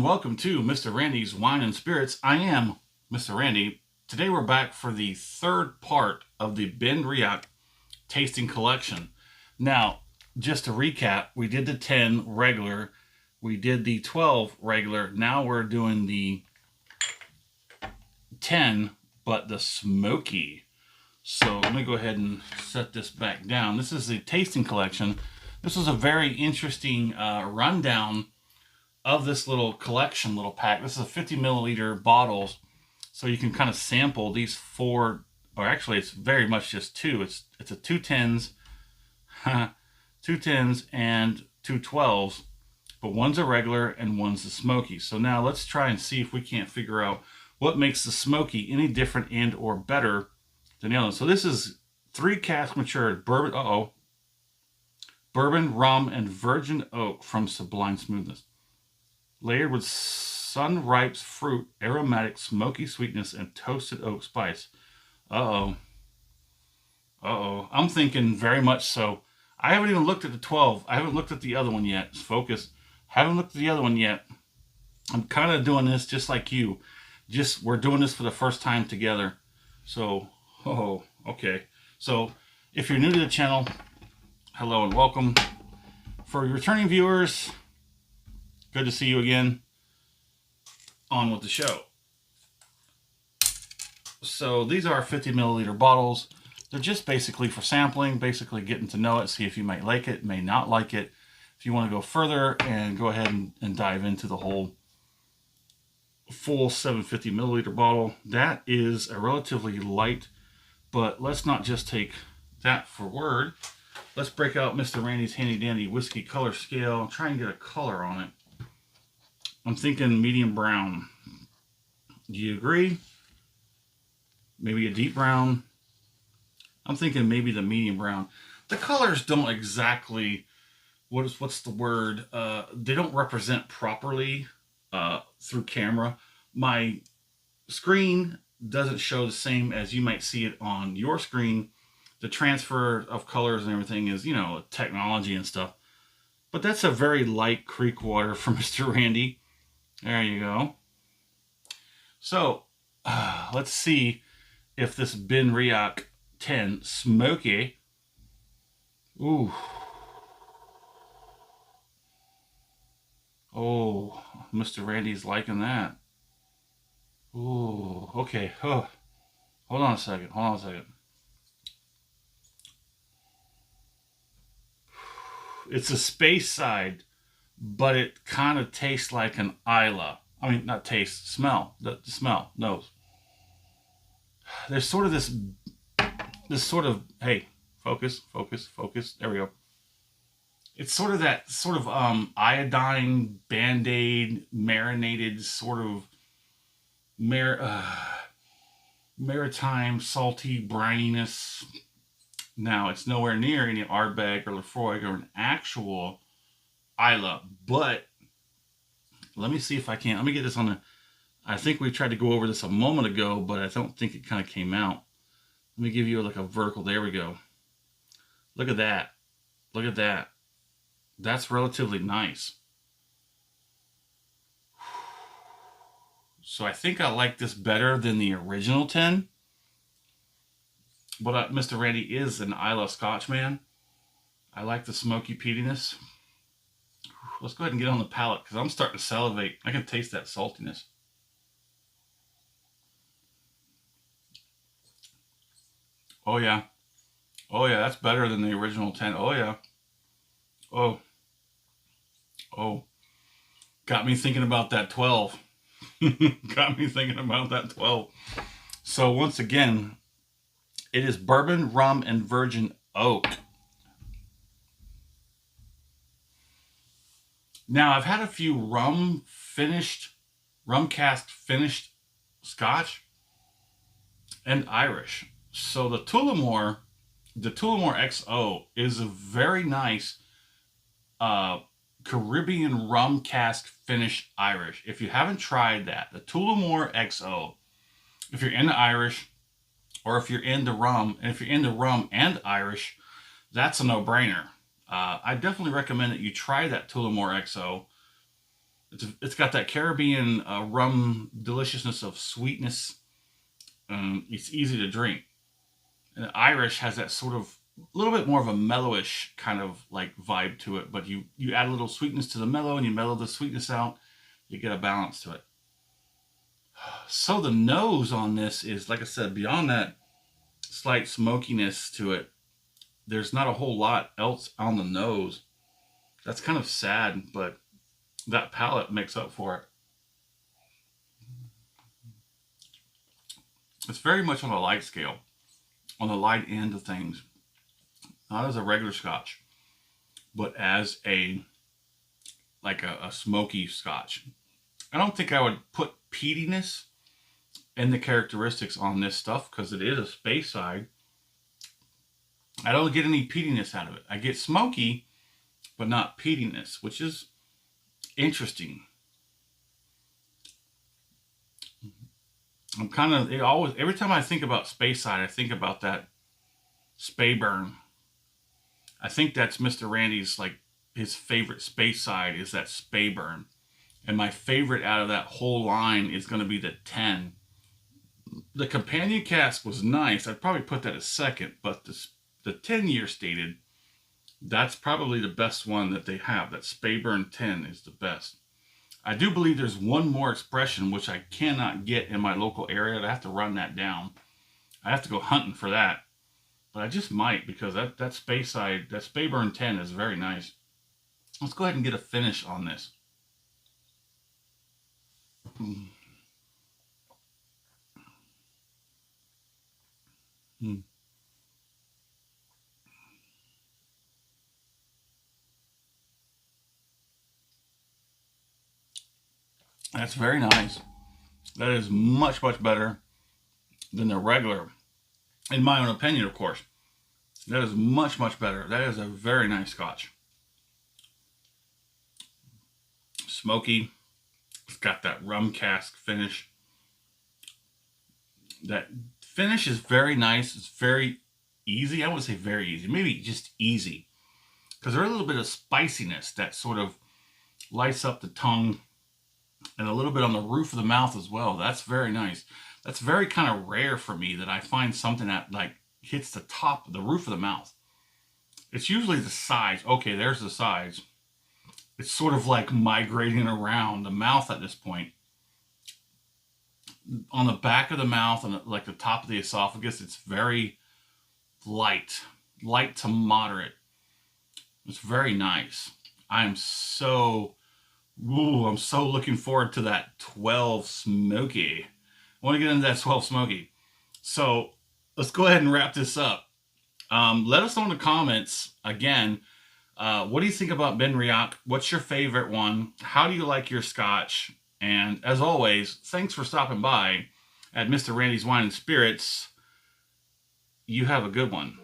welcome to Mr. Randy's Wine and Spirits. I am Mr. Randy. Today we're back for the third part of the Benriach tasting collection. Now, just to recap, we did the 10 regular, we did the 12 regular, now we're doing the 10, but the smoky. So let me go ahead and set this back down. This is the tasting collection. This was a very interesting rundown of this little collection, little pack. This is a 50 milliliter bottles, so you can kind of sample these four, or actually it's very much just two. It's a 2 10s, 2 10s and 2 12s, but one's a regular and one's the smoky. So now let's try and see if we can't figure out what makes the smoky any different and or better than the other. So this is 3 cask matured bourbon, bourbon, rum, and virgin oak from Sublime Smoothness. Layered with sun-ripe fruit, aromatic, smoky sweetness, and toasted oak spice. I'm thinking very much so. I haven't even looked at the 12. I haven't looked at the other one yet. Focus. Haven't looked at the other one yet. I'm kind of doing this just like you. We're doing this for the first time together. So, okay. So, if you're new to the channel, hello and welcome. For returning viewers, good to see you again. On with the show. So these are 50 milliliter bottles. They're just basically for sampling, basically getting to know it, see if you might like it, may not like it. If you want to go further and go ahead and dive into the whole full 750 milliliter bottle, that is a relatively light, but let's not just take that for word. Let's break out Mr. Randy's handy dandy whiskey color scale and try and get a color on it. I'm thinking medium brown. Do you agree? Maybe a deep brown. I'm thinking maybe the medium brown. The colors don't exactly, what's the word? They don't represent properly through camera. My screen doesn't show the same as you might see it on your screen. The transfer of colors and everything is, you know, technology and stuff. But that's a very light creek water from Mr. Randy. There you go. So, let's see if this Benriach 10 smoky. Ooh. Oh, Mr. Randy's liking that. Ooh, okay. Oh, hold on a second. It's a space side, but it kind of tastes like an Isla. I mean, not taste, smell. The smell, nose. There's sort of this sort of, hey, focus. There we go. It's sort of that sort of iodine, Band-Aid, marinated sort of maritime, salty brininess. Now, it's nowhere near any Ardbeg or Lafroig or an actual Isla, but let me see if I can. Let me get this on the. I think we tried to go over this a moment ago, but I don't think it kind of came out. Let me give you like a vertical. There we go. Look at that. Look at that. That's relatively nice. So I think I like this better than the original 10. But Mr. Randy is an Isla Scotch man. I like the smoky peatiness. Let's go ahead and get on the palate because I'm starting to salivate. I can taste that saltiness. Oh yeah. Oh yeah, that's better than the original 10. Oh yeah. Oh. Got me thinking about that 12. Got me thinking about that 12. So once again, it is bourbon, rum, and virgin oak. Now, I've had a few rum cask finished Scotch and Irish. So the Tullamore XO is a very nice Caribbean rum cask finished Irish. If you haven't tried that, the Tullamore XO, if you're into Irish, or if you're into rum, and if you're into rum and Irish, that's a no-brainer. I definitely recommend that you try that Tullamore XO. It's got that Caribbean rum deliciousness of sweetness. It's easy to drink. And the Irish has that sort of a little bit more of a mellowish kind of like vibe to it, but you add a little sweetness to the mellow and you mellow the sweetness out, you get a balance to it. So the nose on this is, like I said, beyond that slight smokiness to it, there's not a whole lot else on the nose. That's kind of sad, but that palate makes up for it. It's very much on a light scale, on the light end of things. Not as a regular scotch, but as a smoky scotch. I don't think I would put peatiness in the characteristics on this stuff because it is a Speyside. I don't get any peatiness out of it. I get smoky, but not peatiness, which is interesting. I'm kind of, it always, every time I think about Speyside, I think about that Speyburn. I think that's Mr. Randy's, like, his favorite Speyside is that Speyburn. And my favorite out of that whole line is going to be the 10. The companion cask was nice. I'd probably put that as second, but the 10-year stated, that's probably the best one that they have. That Speyburn 10 is the best. I do believe there's one more expression which I cannot get in my local area. I have to run that down. I have to go hunting for that. But I just might, because that Speyside, that Speyburn 10 is very nice. Let's go ahead and get a finish on this. That's very nice. That is much, much better than the regular. In my own opinion, of course. That is much, much better. That is a very nice scotch. Smoky. It's got that rum cask finish. That finish is very nice. It's very easy. I wouldn't say very easy. Maybe just easy. Because there's a little bit of spiciness that sort of lights up the tongue. And a little bit on the roof of the mouth as well. That's very nice. That's very kind of rare for me that I find something that like hits the top, the roof of the mouth. It's usually the sides. Okay, there's the sides. It's sort of like migrating around the mouth at this point. On the back of the mouth and like the top of the esophagus, it's very light to moderate. It's very nice. I'm so looking forward to that 12 Smoky. I want to get into that 12 Smoky. So let's go ahead and wrap this up. Let us know in the comments, again, what do you think about Benriach? What's your favorite one? How do you like your scotch? And as always, thanks for stopping by at Mr. Randy's Wine and Spirits. You have a good one.